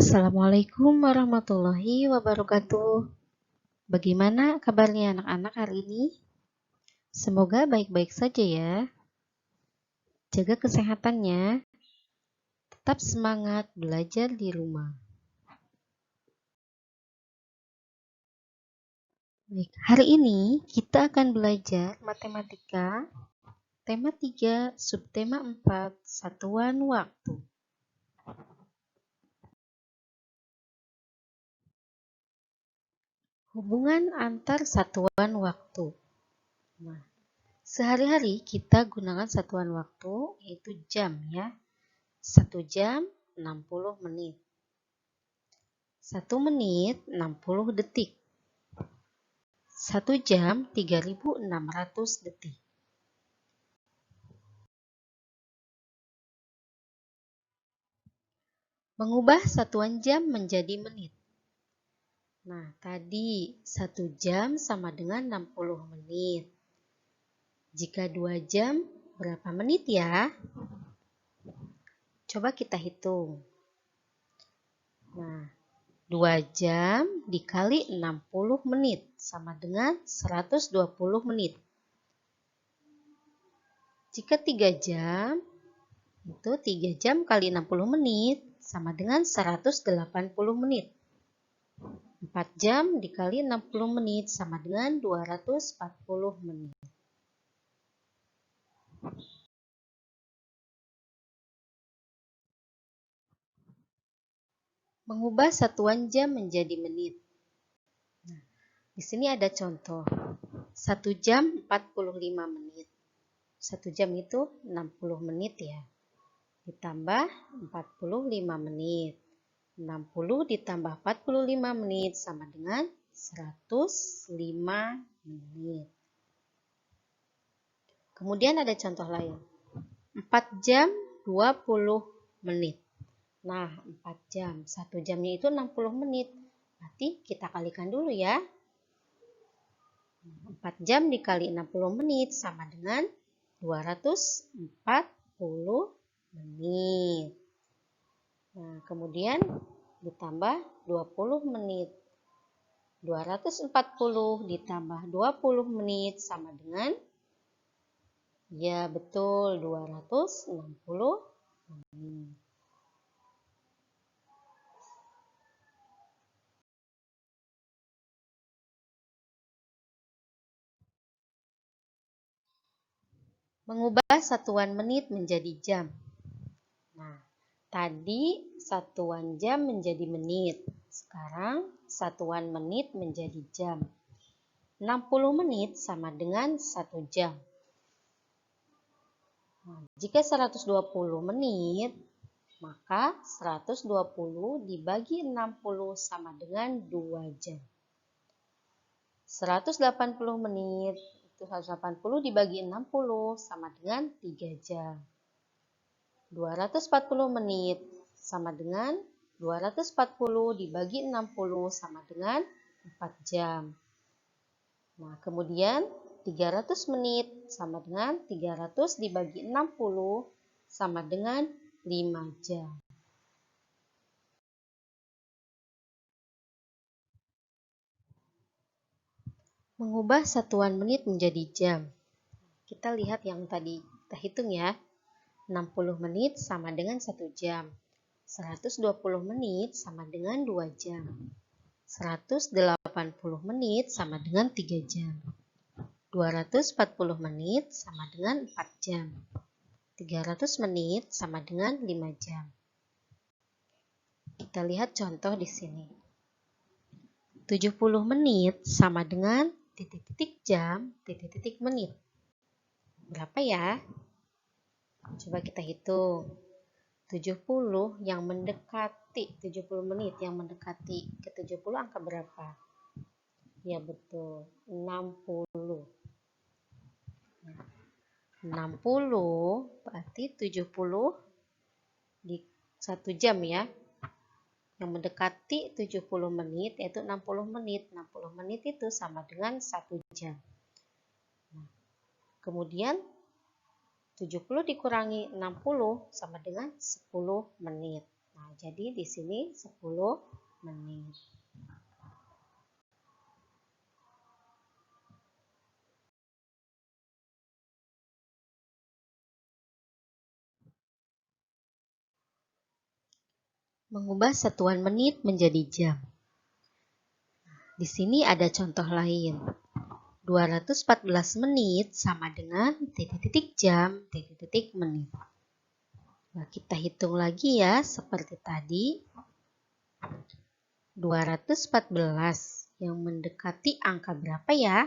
Assalamualaikum warahmatullahi wabarakatuh. Bagaimana kabarnya anak-anak hari ini? Semoga baik-baik saja ya. Jaga kesehatannya. Tetap semangat belajar di rumah. Baik, hari ini kita akan belajar matematika, tema 3, subtema 4, satuan waktu. Hubungan antar satuan waktu. Nah, sehari-hari kita gunakan satuan waktu yaitu jam ya. 1 jam 60 menit. 1 menit 60 detik. 1 jam 3600 detik. Mengubah satuan jam menjadi menit. Nah, tadi 1 jam sama dengan 60 menit. Jika 2 jam, berapa menit ya? Coba kita hitung. Nah, 2 jam dikali 60 menit sama dengan 120 menit. Jika 3 jam, itu 3 jam kali 60 menit sama dengan 180 menit. 4 jam dikali 60 menit sama dengan 240 menit. Mengubah satuan jam menjadi menit. Nah, di sini ada contoh. 1 jam 45 menit. 1 jam itu 60 menit ya. Ditambah 45 menit. 60 ditambah 45 menit sama dengan 105 menit. Kemudian ada contoh lain. 4 jam 20 menit. Nah, 4 jam. 1 jamnya itu 60 menit. Berarti kita kalikan dulu ya. 4 jam dikali 60 menit sama dengan 240 menit. Nah, kemudian ditambah 20 menit. 240 ditambah 20 menit sama dengan, ya betul, 260 menit. Mengubah satuan menit menjadi jam. Nah, tadi satuan jam menjadi menit. Sekarang satuan menit menjadi jam. 60 menit sama dengan 1 jam. Nah, jika 120 menit, maka 120 dibagi 60 sama dengan 2 jam. 180 menit, itu 180 dibagi 60 sama dengan 3 jam. 240 menit sama dengan 240 dibagi 60 sama dengan 4 jam. Nah, kemudian 300 menit sama dengan 300 dibagi 60 sama dengan 5 jam. Mengubah satuan menit menjadi jam. Kita lihat yang tadi kita hitung ya. 60 menit sama dengan 1 jam. 120 menit sama dengan 2 jam. 180 menit sama dengan 3 jam. 240 menit sama dengan 4 jam. 300 menit sama dengan 5 jam. Kita lihat contoh di sini. 70 menit sama dengan titik-titik jam, titik-titik menit. Berapa ya? Coba kita hitung. 70 yang mendekati 70 menit yang mendekati ke 70 angka berapa? Ya betul, 60. 60 berarti 70 di 1 jam ya. Yang mendekati 70 menit yaitu 60 menit. 60 menit itu sama dengan 1 jam. Nah, kemudian 70 dikurangi 60 sama dengan 10 menit. Nah, jadi di sini 10 menit. Mengubah satuan menit menjadi jam. Di sini ada contoh lain. 214 menit sama dengan titik-titik jam, titik-titik menit. Nah, kita hitung lagi ya, seperti tadi. 214 yang mendekati angka berapa ya?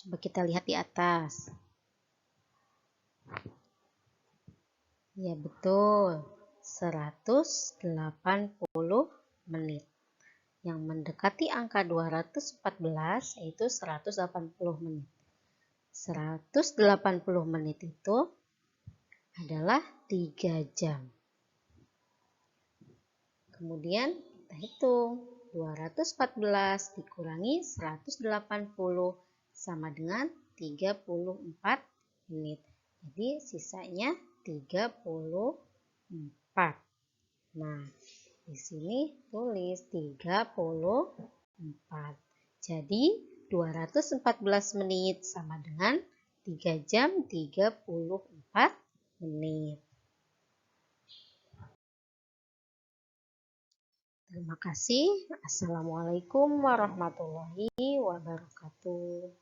Coba kita lihat di atas. Ya betul, 180 menit. Yang mendekati angka 214 yaitu 180 menit. 180 menit itu adalah 3 jam. Kemudian kita hitung 214 dikurangi 180 sama dengan 34 menit. Jadi sisanya 34. Nah, di sini tulis 34. Jadi 214 menit sama dengan 3 jam 34 menit. Terima kasih. Assalamualaikum warahmatullahi wabarakatuh.